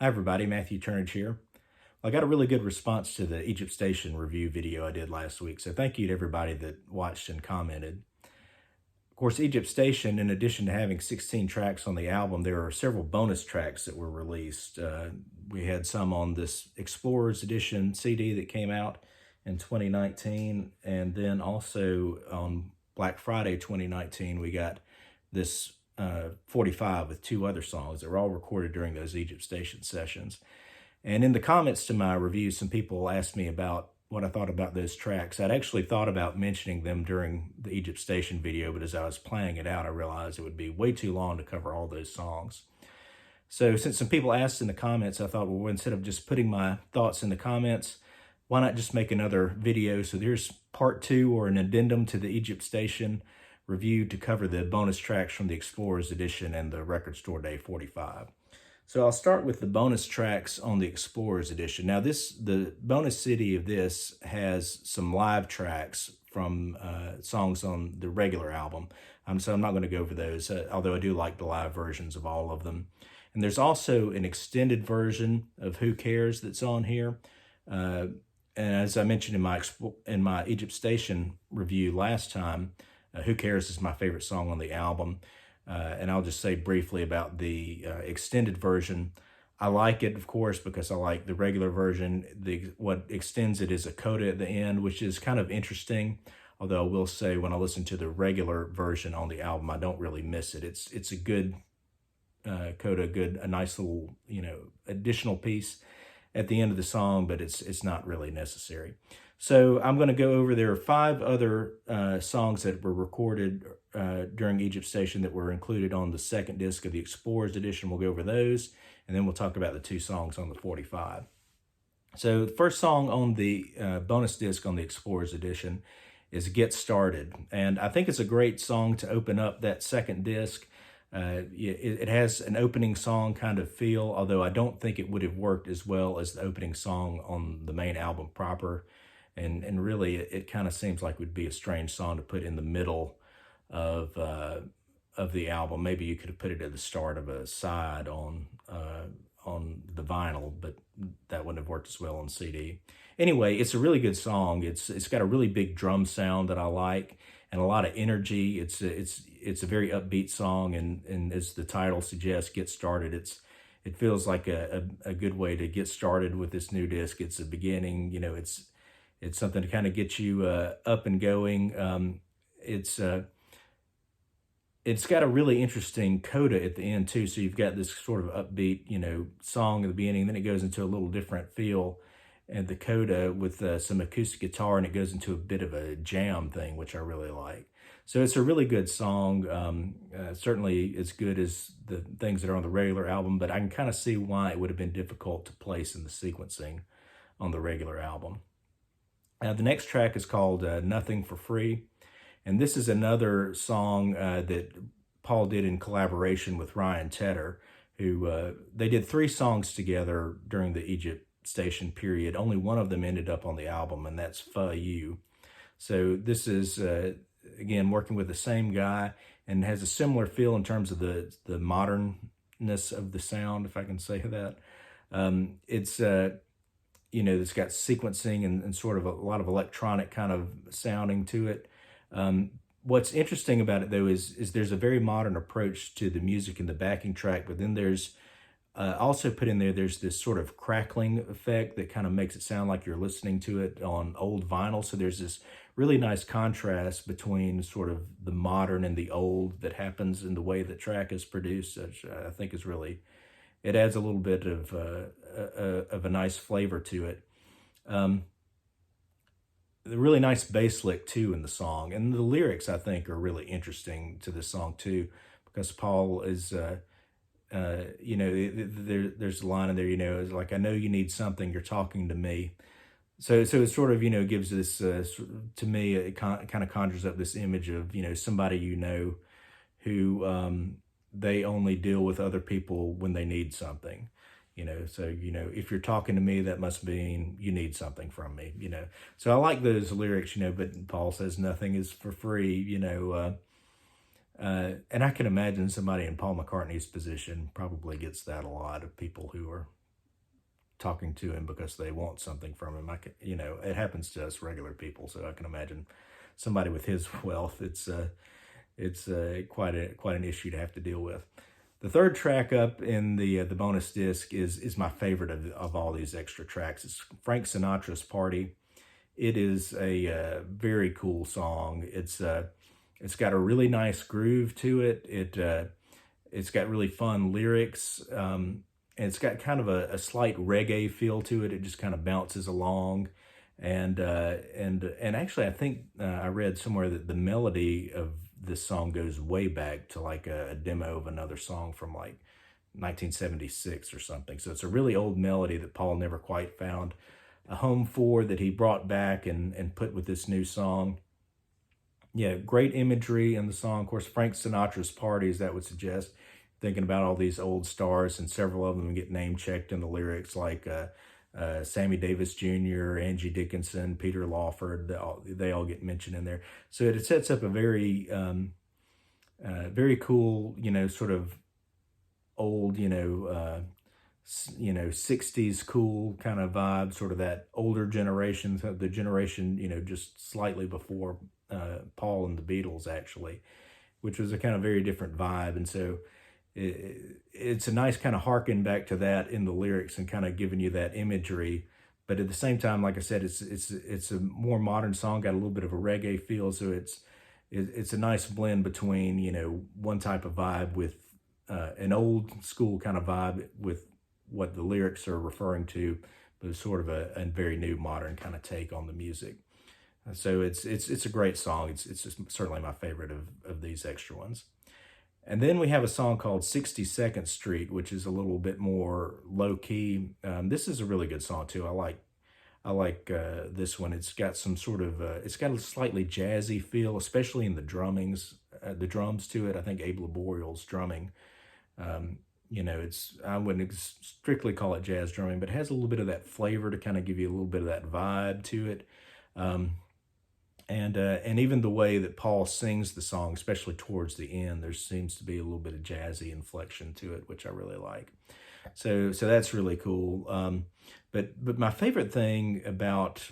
Hi everybody, Matthew Turnage here. I got a really good response to the Egypt Station review video I did last week, so thank you to everybody that watched and commented. Of course, Egypt Station, in addition to having 16 tracks on the album, there are several bonus tracks that were released. We had some on this Explorers Edition CD that came out in 2019, and then also on Black Friday 2019, we got this 45 with two other songs that were all recorded during those Egypt Station sessions. And in the comments to my review, some people asked me about what I thought about those tracks. I'd actually thought about mentioning them during the Egypt Station video, but as I was playing it out, I realized it would be way too long to cover all those songs. So since some people asked in the comments, I thought, well, instead of just putting my thoughts in the comments, why not just make another video? So there's part 2 or an addendum to the Egypt Station review to cover the bonus tracks from the Explorers Edition and the Record Store Day 45. So I'll start with the bonus tracks on the Explorers Edition. Now the bonus CD of this has some live tracks from songs on the regular album. So I'm not going to go over those, although I do like the live versions of all of them. And there's also an extended version of Who Cares that's on here. And as I mentioned in my Egypt Station review last time, Who Cares is my favorite song on the album. And I'll just say briefly about the extended version. I like it, of course, because I like the regular version. What extends it is a coda at the end, which is kind of interesting. Although I will say when I listen to the regular version on the album, I don't really miss it. It's a good coda, a nice little, additional piece at the end of the song, but it's not really necessary. So I'm going to go over, there are 5 other songs that were recorded during Egypt Station that were included on the second disc of the Explorers Edition. We'll go over those, and then we'll talk about the 2 songs on the 45. So the first song on the bonus disc on the Explorers Edition is Get Started. And I think it's a great song to open up that second disc. It has an opening song kind of feel, although I don't think it would have worked as well as the opening song on the main album proper. And really, it kind of seems like it would be a strange song to put in the middle of the album. Maybe you could have put it at the start of a side on the vinyl, but that wouldn't have worked as well on CD. Anyway, it's a really good song. It's got a really big drum sound that I like, and a lot of energy. It's a very upbeat song, and as the title suggests, Get Started. It feels like a good way to get started with this new disc. It's a beginning. It's something to kind of get you up and going. It's got a really interesting coda at the end too. So you've got this sort of upbeat, song at the beginning, then it goes into a little different feel and the coda with some acoustic guitar, and it goes into a bit of a jam thing, which I really like. So it's a really good song. Certainly as good as the things that are on the regular album, but I can kind of see why it would have been difficult to place in the sequencing on the regular album. The next track is called Nothing for Free. And this is another song that Paul did in collaboration with Ryan Tedder, who they did 3 songs together during the Egypt Station period. Only one of them ended up on the album, and that's Fuh You. So this is, again, working with the same guy, and has a similar feel in terms of the modernness of the sound, if I can say that. It's got sequencing and sort of a lot of electronic kind of sounding to it. What's interesting about it, though, is there's a very modern approach to the music in the backing track, but then there's also put in there's this sort of crackling effect that kind of makes it sound like you're listening to it on old vinyl. So there's this really nice contrast between sort of the modern and the old that happens in the way the track is produced, which I think is really, it adds a little bit of a nice flavor to it. The really nice bass lick too in the song, and the lyrics I think are really interesting to this song too, because Paul is, there's a line in there, is like, I know you need something, you're talking to me. So it sort of, gives this, to me, it kind of conjures up this image of, somebody who they only deal with other people when they need something. So, if you're talking to me, that must mean you need something from me, So I like those lyrics, but Paul says nothing is for free, and I can imagine somebody in Paul McCartney's position probably gets that a lot, of people who are talking to him because they want something from him. It happens to us regular people, so I can imagine somebody with his wealth. It's quite an issue to have to deal with. The third track up in the bonus disc is my favorite of all these extra tracks. It's Frank Sinatra's Party. It is a very cool song. It's got a really nice groove to it. It's got really fun lyrics. And it's got kind of a slight reggae feel to it. It just kind of bounces along. And actually, I think I read somewhere that the melody of this song goes way back to like a demo of another song from like 1976 or something. So it's a really old melody that Paul never quite found a home for, that he brought back and put with this new song. Yeah, great imagery in the song. Of course, Frank Sinatra's Party, as that would suggest, thinking about all these old stars, and several of them get name checked in the lyrics, like Sammy Davis Jr., Angie Dickinson, Peter Lawford. They all get mentioned in there. So it sets up a very, very cool, sort of old, 60s cool kind of vibe, sort of that older generation, the generation, just slightly before Paul and the Beatles, actually, which was a kind of very different vibe. And so it's a nice kind of harken back to that in the lyrics and kind of giving you that imagery. But at the same time, like I said, it's a more modern song, got a little bit of a reggae feel. So it's a nice blend between, one type of vibe with an old school kind of vibe with what the lyrics are referring to, but it's sort of a very new modern kind of take on the music. So it's a great song. It's just certainly my favorite of these extra ones. And then we have a song called 62nd Street, which is a little bit more low key. This is a really good song too. I like this one. It's got some sort of it's got a slightly jazzy feel, especially in the the drums to it. I think Abe Laboriel's drumming. I wouldn't strictly call it jazz drumming, but it has a little bit of that flavor to kind of give you a little bit of that vibe to it. And even the way that Paul sings the song, especially towards the end, there seems to be a little bit of jazzy inflection to it, which I really like. So that's really cool. But my favorite thing about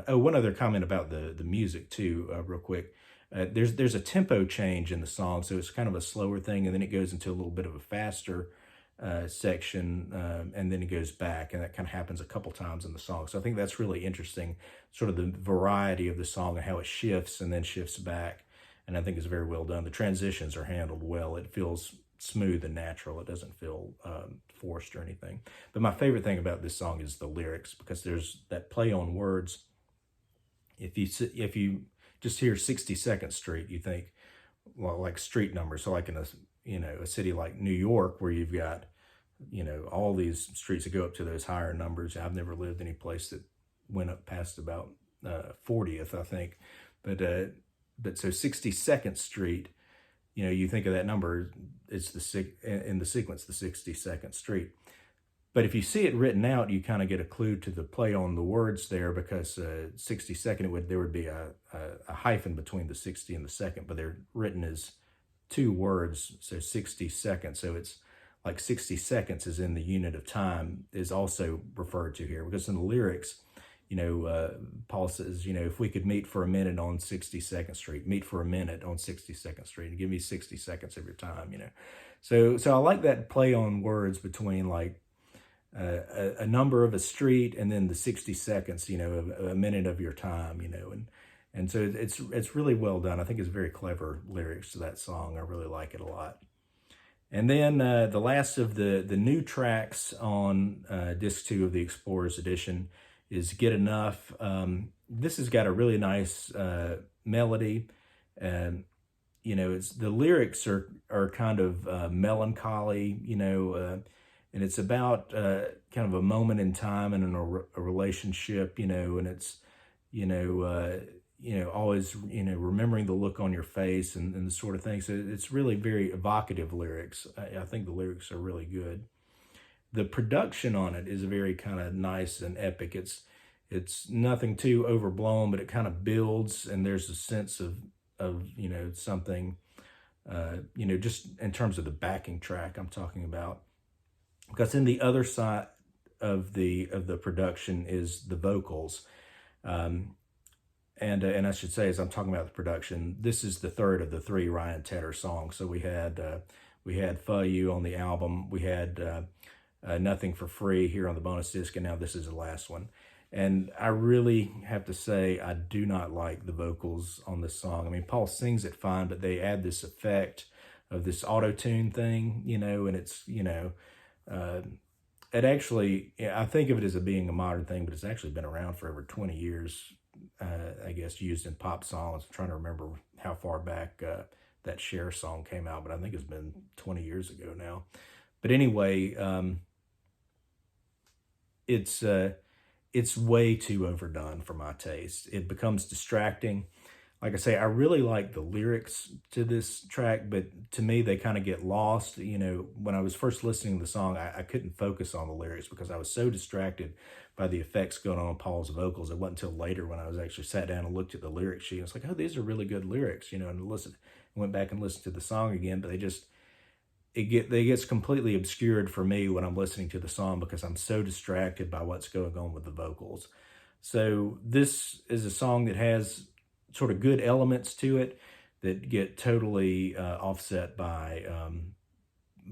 one other comment about the music too, real quick. There's a tempo change in the song, so it's kind of a slower thing, and then it goes into a little bit of a faster section, and then it goes back, and that kind of happens a couple times in the song. So I think that's really interesting, sort of the variety of the song and how it shifts and then shifts back, and I think it's very well done. The transitions are handled well. It feels smooth and natural. It doesn't feel forced or anything. But my favorite thing about this song is the lyrics, because there's that play on words. If you just hear 62nd Street, you think, well, like street numbers. So like in a city like New York, where you've got, all these streets that go up to those higher numbers. I've never lived any place that went up past about 40th, I think. But so 62nd Street, you think of that number, it's in the sequence, the 62nd Street. But if you see it written out, you kind of get a clue to the play on the words there, because 62nd, there would be a hyphen between the 60 and the second, but they're written as two words, so 60 seconds. So it's like 60 seconds is in the unit of time is also referred to here, because in the lyrics, Paul says, if we could meet for a minute on 62nd Street, meet for a minute on 62nd Street, and give me 60 seconds of your time, So I like that play on words between like a number of a street and then the 60 seconds, a minute of your time, and so it's really well done. I think it's very clever lyrics to that song. I really like it a lot. And then the last of the new tracks on disc 2 of the Explorers Edition is Get Enough. This has got a really nice melody, and it's the lyrics are kind of melancholy, and it's about kind of a moment in time and in a relationship, and it's always remembering the look on your face and the sort of thing. So it's really very evocative lyrics. I think the lyrics are really good. The production on it is very kind of nice and epic. It's nothing too overblown, but it kind of builds, and there's a sense of something, just in terms of the backing track I'm talking about. Because in the other side of the production is the vocals. And I should say, as I'm talking about the production, this is the third of the three Ryan Tedder songs. So we had "Fuh You" on the album, we had "Nothing for Free" here on the bonus disc, and now this is the last one. And I really have to say, I do not like the vocals on this song. I mean, Paul sings it fine, but they add this effect of this auto-tune thing, and it's, it actually, I think of it as being a modern thing, but it's actually been around for over 20 years, I guess, used in pop songs. I'm trying to remember how far back that Cher song came out, but I think it's been 20 years ago now. But anyway, it's way too overdone for my taste. It becomes distracting. Like I say, I really like the lyrics to this track, but to me, they kind of get lost. When I was first listening to the song, I couldn't focus on the lyrics because I was so distracted by the effects going on Paul's vocals. It wasn't until later when I was actually sat down and looked at the lyric sheet. I was like, oh, these are really good lyrics, and went back and listened to the song again, but it gets completely obscured for me when I'm listening to the song because I'm so distracted by what's going on with the vocals. So this is a song that has sort of good elements to it that get totally offset by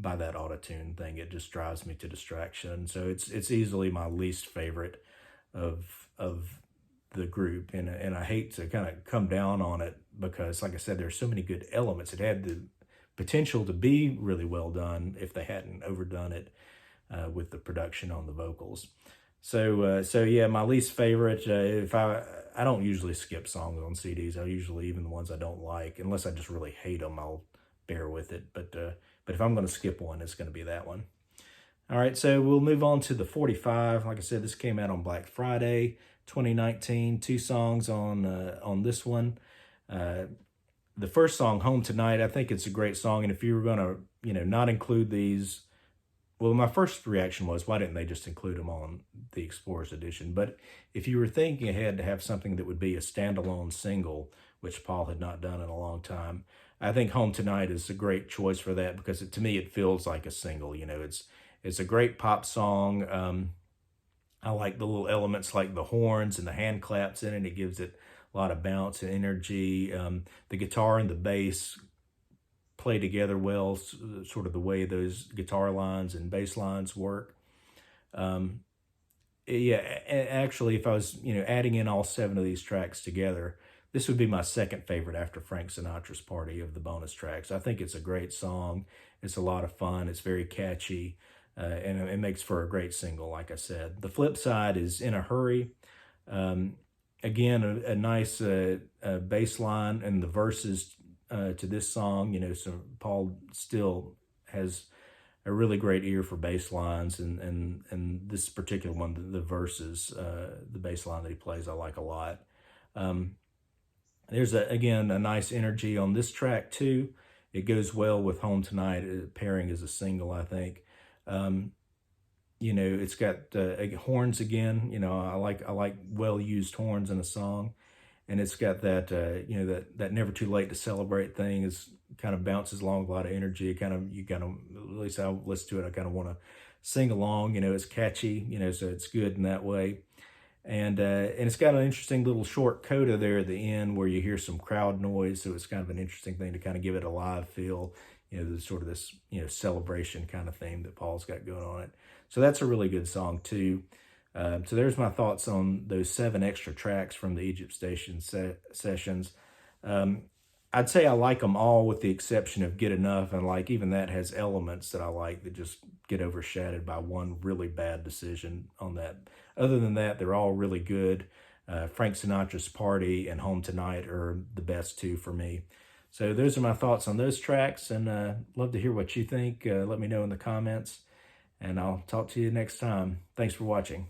that auto-tune thing. It just drives me to distraction. So it's easily my least favorite of the group, and I hate to kind of come down on it because, like I said, there's so many good elements. It had the potential to be really well done if they hadn't overdone it with the production on the vocals. So yeah, my least favorite. If I don't usually skip songs on CDs. I usually, even the ones I don't like, unless I just really hate them, I'll bear with it. But if I'm going to skip one, it's going to be that one. All right, so we'll move on to the 45. Like I said, this came out on Black Friday, 2019. 2 songs on this one. The first song, "Home Tonight," I think it's a great song. And if you were going to, not include these, well, my first reaction was, why didn't they just include them on the Explorers Edition? But if you were thinking ahead to have something that would be a standalone single, which Paul had not done in a long time, I think "Home Tonight" is a great choice for that because to me, it feels like a single. It's a great pop song. I like the little elements like the horns and the hand claps in it. It gives it a lot of bounce and energy. The guitar and the bass play together well, sort of the way those guitar lines and bass lines work. Yeah, actually, if I was, adding in all 7 of these tracks together, this would be my second favorite after Frank Sinatra's Party of the bonus tracks. I think it's a great song. It's a lot of fun. It's very catchy, and it makes for a great single, like I said. The flip side is "In a Hurry." Again, a nice bass line and the verses to this song. So Paul still has a really great ear for bass lines, and this particular one, the verses, the bass line that he plays, I like a lot. There's again a nice energy on this track too. It goes well with "Home Tonight," pairing as a single, I think. It's got horns again. I like well used horns in a song, and it's got that that "Never Too Late to Celebrate" thing is kind of bounces along with a lot of energy. At least I listen to it, I kind of want to sing along. It's catchy. So it's good in that way. And it's got an interesting little short coda there at the end where you hear some crowd noise. So it's kind of an interesting thing to kind of give it a live feel. There's sort of this celebration kind of theme that Paul's got going on it. So that's a really good song too. So there's my thoughts on those 7 extra tracks from the Egypt Station sessions. I'd say I like them all with the exception of "Get Enough," and even that has elements that I like that just get overshadowed by one really bad decision on that. Other than that, they're all really good. Frank Sinatra's Party and "Home Tonight" are the best 2 for me. So those are my thoughts on those tracks, and love to hear what you think. Let me know in the comments, and I'll talk to you next time. Thanks for watching.